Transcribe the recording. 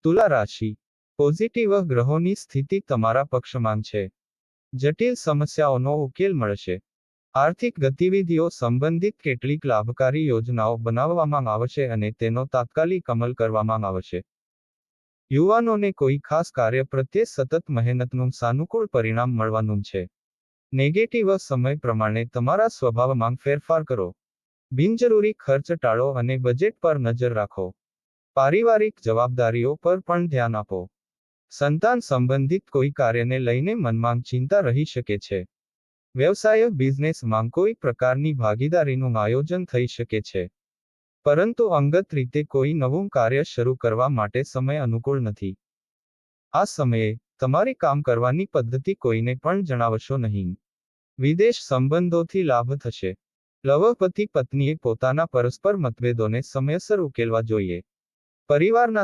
તુલા રાશિ. પોઝિટિવ ગ્રહોની સ્થિતિ તમારા પક્ષમાં છે. જટિલ સમસ્યાઓનો ઉકેલ મળશે. આર્થિક ગતિવિધિઓ સંબંધિત કેટલીક લાભકારી યોજનાઓ બનાવવામાં આવશે અને તેનો તાત્કાલિક અમલ કરવામાં આવશે. યુવાનોને કોઈ ખાસ કાર્ય પ્રત્યે સતત મહેનતનું સાનુકૂળ પરિણામ મળવાનું છે. નેગેટિવ સમય પ્રમાણે તમારા સ્વભાવમાં ફેરફાર કરો. બિનજરૂરી ખર્ચ ટાળો અને બજેટ પર નજર રાખો. પારિવારિક જવાબદારીઓ પર પણ ધ્યાન આપો. સંતાન સંબંધિત કોઈ કાર્યને લઈને મનમાં ચિંતા રહી શકે છે. વ્યવસાય બિઝનેસમાં કોઈ પ્રકારની ભાગીદારીનું આયોજન થઈ શકે છે. પરંતુ અંગત રીતે કોઈ નવું કાર્ય શરૂ કરવા માટે સમય અનુકૂળ નથી. આ સમયે તમારી કામ કરવાની પદ્ધતિ કોઈને પણ જણાવશો નહીં. વિદેશ સંબંધોથી લાભ થશે. લવ પતિ પત્નીએ પોતાના પરસ્પર મતભેદોને સમયસર ઉકેલવા જોઈએ. પરિવારના